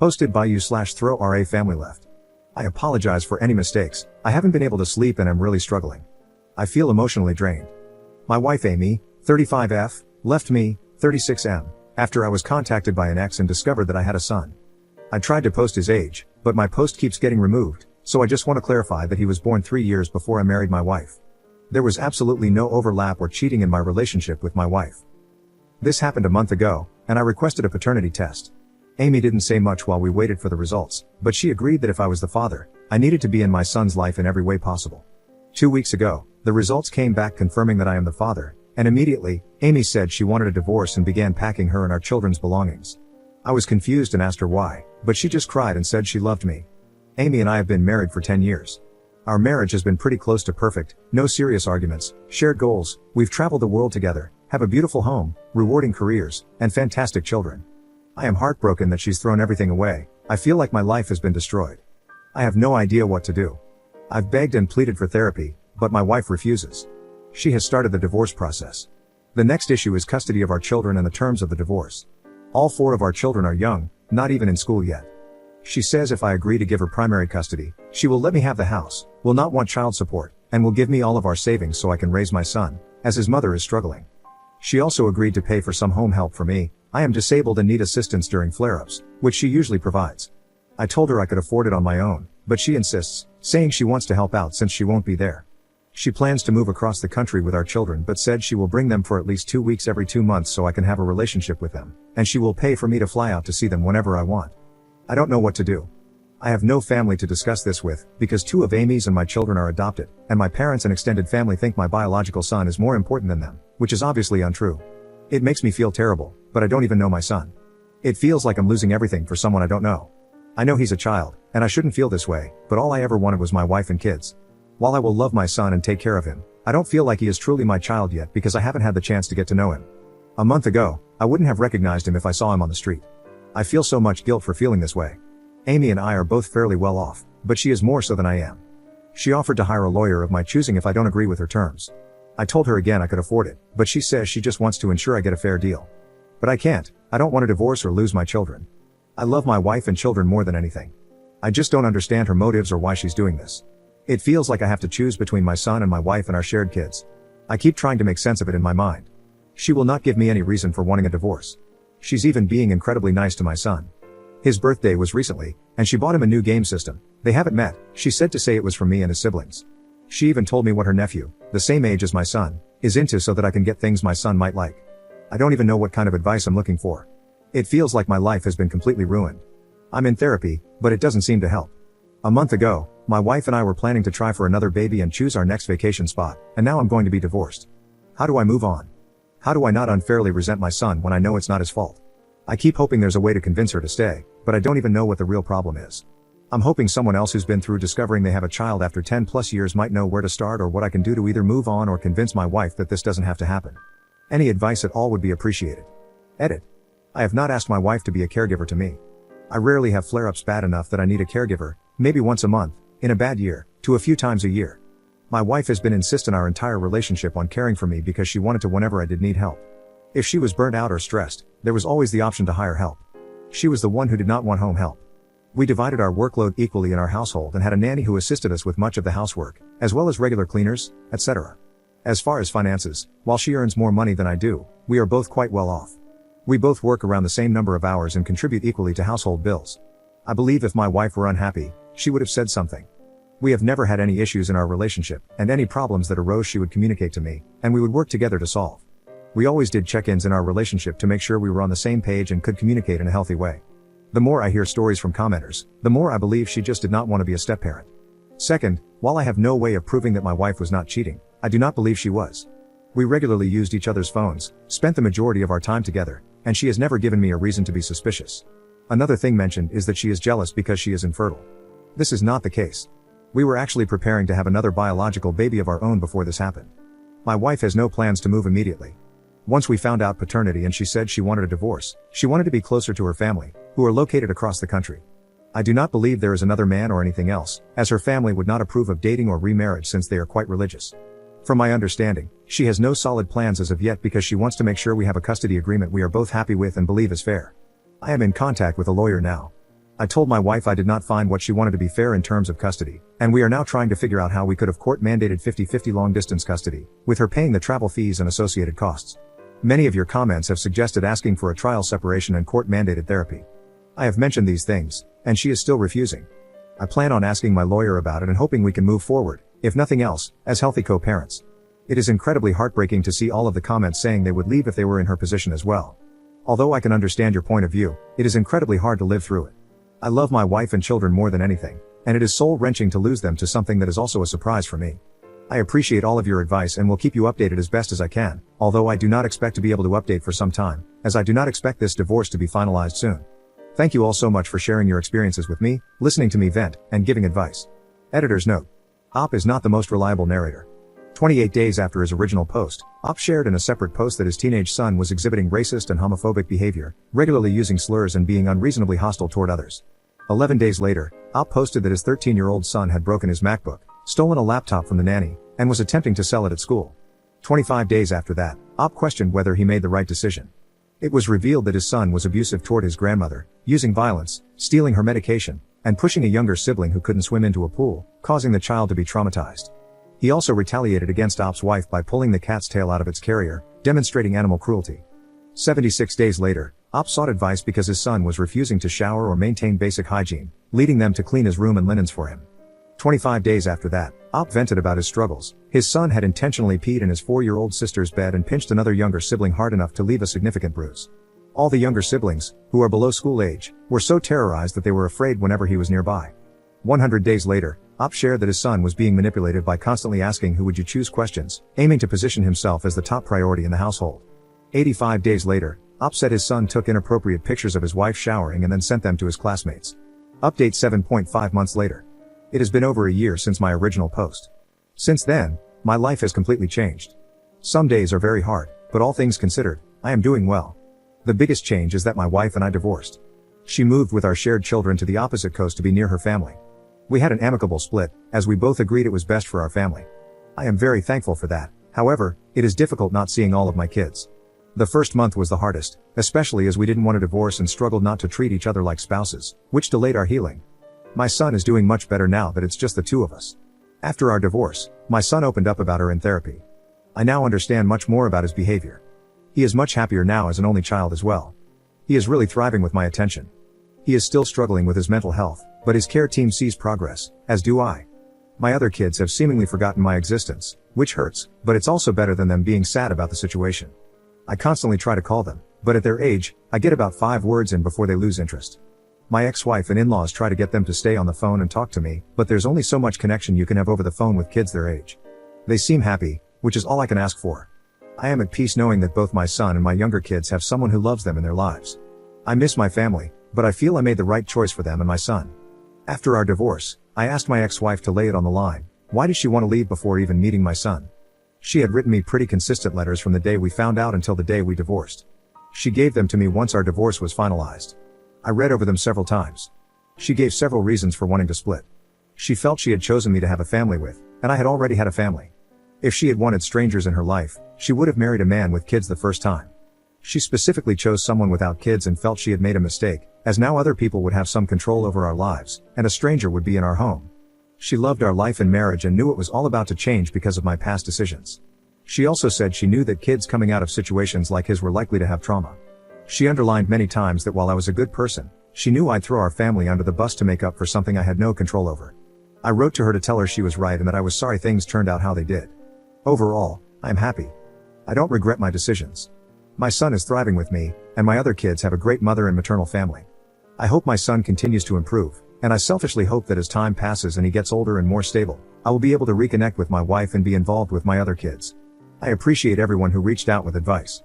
Hosted by you/throw family left. I apologize for any mistakes. I haven't been able to sleep and am really struggling. I feel emotionally drained. My wife Amy, 35F, left me, 36M, after I was contacted by an ex and discovered that I had a son. I tried to post his age, but my post keeps getting removed, so I just want to clarify that he was born 3 years before I married my wife. There was absolutely no overlap or cheating in my relationship with my wife. This happened a month ago, and I requested a paternity test. Amy didn't say much while we waited for the results, but she agreed that if I was the father, I needed to be in my son's life in every way possible. 2 weeks ago, the results came back confirming that I am the father, and immediately, Amy said she wanted a divorce and began packing her and our children's belongings. I was confused and asked her why, but she just cried and said she loved me. Amy and I have been married for 10 years. Our marriage has been pretty close to perfect, no serious arguments, shared goals, we've traveled the world together, have a beautiful home, rewarding careers, and fantastic children. I am heartbroken that she's thrown everything away. I feel like my life has been destroyed. I have no idea what to do. I've begged and pleaded for therapy, but my wife refuses. She has started the divorce process. The next issue is custody of our children and the terms of the divorce. All 4 of our children are young, not even in school yet. She says if I agree to give her primary custody, she will let me have the house, will not want child support, and will give me all of our savings so I can raise my son, as his mother is struggling. She also agreed to pay for some home help for me. I am disabled and need assistance during flare-ups, which she usually provides. I told her I could afford it on my own, but she insists, saying she wants to help out since she won't be there. She plans to move across the country with our children but said she will bring them for at least 2 weeks every 2 months so I can have a relationship with them, and she will pay for me to fly out to see them whenever I want. I don't know what to do. I have no family to discuss this with, because 2 of Amy's and my children are adopted, and my parents and extended family think my biological son is more important than them, which is obviously untrue. It makes me feel terrible, but I don't even know my son. It feels like I'm losing everything for someone I don't know. I know he's a child, and I shouldn't feel this way, but all I ever wanted was my wife and kids. While I will love my son and take care of him, I don't feel like he is truly my child yet because I haven't had the chance to get to know him. A month ago, I wouldn't have recognized him if I saw him on the street. I feel so much guilt for feeling this way. Amy and I are both fairly well off, but she is more so than I am. She offered to hire a lawyer of my choosing if I don't agree with her terms. I told her again I could afford it, but she says she just wants to ensure I get a fair deal. But I can't. I don't want to divorce or lose my children. I love my wife and children more than anything. I just don't understand her motives or why she's doing this. It feels like I have to choose between my son and my wife and our shared kids. I keep trying to make sense of it in my mind. She will not give me any reason for wanting a divorce. She's even being incredibly nice to my son. His birthday was recently, and she bought him a new game system. They haven't met, she said to say it was for me and his siblings. She even told me what her nephew, the same age as my son, is into so that I can get things my son might like. I don't even know what kind of advice I'm looking for. It feels like my life has been completely ruined. I'm in therapy, but it doesn't seem to help. A month ago, my wife and I were planning to try for another baby and choose our next vacation spot, and now I'm going to be divorced. How do I move on? How do I not unfairly resent my son when I know it's not his fault? I keep hoping there's a way to convince her to stay, but I don't even know what the real problem is. I'm hoping someone else who's been through discovering they have a child after 10+ years might know where to start or what I can do to either move on or convince my wife that this doesn't have to happen. Any advice at all would be appreciated. Edit. I have not asked my wife to be a caregiver to me. I rarely have flare-ups bad enough that I need a caregiver, maybe once a month, in a bad year, to a few times a year. My wife has been insistent our entire relationship on caring for me because she wanted to whenever I did need help. If she was burnt out or stressed, there was always the option to hire help. She was the one who did not want home help. We divided our workload equally in our household and had a nanny who assisted us with much of the housework, as well as regular cleaners, etc. As far as finances, while she earns more money than I do, we are both quite well off. We both work around the same number of hours and contribute equally to household bills. I believe if my wife were unhappy, she would have said something. We have never had any issues in our relationship, and any problems that arose she would communicate to me, and we would work together to solve. We always did check-ins in our relationship to make sure we were on the same page and could communicate in a healthy way. The more I hear stories from commenters, the more I believe she just did not want to be a step-parent. Second, while I have no way of proving that my wife was not cheating, I do not believe she was. We regularly used each other's phones, spent the majority of our time together, and she has never given me a reason to be suspicious. Another thing mentioned is that she is jealous because she is infertile. This is not the case. We were actually preparing to have another biological baby of our own before this happened. My wife has no plans to move immediately. Once we found out paternity and she said she wanted a divorce, she wanted to be closer to her family, who are located across the country. I do not believe there is another man or anything else, as her family would not approve of dating or remarriage since they are quite religious. From my understanding, she has no solid plans as of yet because she wants to make sure we have a custody agreement we are both happy with and believe is fair. I am in contact with a lawyer now. I told my wife I did not find what she wanted to be fair in terms of custody, and we are now trying to figure out how we could have court-mandated 50-50 long-distance custody, with her paying the travel fees and associated costs. Many of your comments have suggested asking for a trial separation and court-mandated therapy. I have mentioned these things, and she is still refusing. I plan on asking my lawyer about it and hoping we can move forward, if nothing else, as healthy co-parents. It is incredibly heartbreaking to see all of the comments saying they would leave if they were in her position as well. Although I can understand your point of view, it is incredibly hard to live through it. I love my wife and children more than anything, and it is soul-wrenching to lose them to something that is also a surprise for me. I appreciate all of your advice and will keep you updated as best as I can, although I do not expect to be able to update for some time, as I do not expect this divorce to be finalized soon. Thank you all so much for sharing your experiences with me, listening to me vent, and giving advice. Editor's note. Op is not the most reliable narrator. 28 days after his original post, Op shared in a separate post that his teenage son was exhibiting racist and homophobic behavior, regularly using slurs and being unreasonably hostile toward others. 11 days later, Op posted that his 13-year-old son had broken his MacBook, stolen a laptop from the nanny, and was attempting to sell it at school. 25 days after that, Op questioned whether he made the right decision. It was revealed that his son was abusive toward his grandmother, using violence, stealing her medication, and pushing a younger sibling who couldn't swim into a pool, causing the child to be traumatized. He also retaliated against Op's wife by pulling the cat's tail out of its carrier, demonstrating animal cruelty. 76 days later, Op sought advice because his son was refusing to shower or maintain basic hygiene, leading them to clean his room and linens for him. 25 days after that, Op vented about his struggles. His son had intentionally peed in his 4-year-old sister's bed and pinched another younger sibling hard enough to leave a significant bruise. All the younger siblings, who are below school age, were so terrorized that they were afraid whenever he was nearby. 100 days later, Op shared that his son was being manipulated by constantly asking who would you choose questions, aiming to position himself as the top priority in the household. 85 days later, Op said his son took inappropriate pictures of his wife showering and then sent them to his classmates. Update 7.5 months later. It has been over a year since my original post. Since then, my life has completely changed. Some days are very hard, but all things considered, I am doing well. The biggest change is that my wife and I divorced. She moved with our shared children to the opposite coast to be near her family. We had an amicable split, as we both agreed it was best for our family. I am very thankful for that. However, it is difficult not seeing all of my kids. The first month was the hardest, especially as we didn't want a divorce and struggled not to treat each other like spouses, which delayed our healing. My son is doing much better now that it's just the two of us. After our divorce, my son opened up about her in therapy. I now understand much more about his behavior. He is much happier now as an only child as well. He is really thriving with my attention. He is still struggling with his mental health, but his care team sees progress, as do I. My other kids have seemingly forgotten my existence, which hurts, but it's also better than them being sad about the situation. I constantly try to call them, but at their age, I get about 5 words in before they lose interest. My ex-wife and in-laws try to get them to stay on the phone and talk to me, but there's only so much connection you can have over the phone with kids their age. They seem happy, which is all I can ask for. I am at peace knowing that both my son and my younger kids have someone who loves them in their lives. I miss my family, but I feel I made the right choice for them and my son. After our divorce, I asked my ex-wife to lay it on the line. Why did she want to leave before even meeting my son? She had written me pretty consistent letters from the day we found out until the day we divorced. She gave them to me once our divorce was finalized. I read over them several times. She gave several reasons for wanting to split. She felt she had chosen me to have a family with, and I had already had a family. If she had wanted strangers in her life, she would have married a man with kids the first time. She specifically chose someone without kids and felt she had made a mistake, as now other people would have some control over our lives, and a stranger would be in our home. She loved our life and marriage and knew it was all about to change because of my past decisions. She also said she knew that kids coming out of situations like his were likely to have trauma. She underlined many times that while I was a good person, she knew I'd throw our family under the bus to make up for something I had no control over. I wrote to her to tell her she was right and that I was sorry things turned out how they did. Overall, I am happy. I don't regret my decisions. My son is thriving with me, and my other kids have a great mother and maternal family. I hope my son continues to improve, and I selfishly hope that as time passes and he gets older and more stable, I will be able to reconnect with my wife and be involved with my other kids. I appreciate everyone who reached out with advice.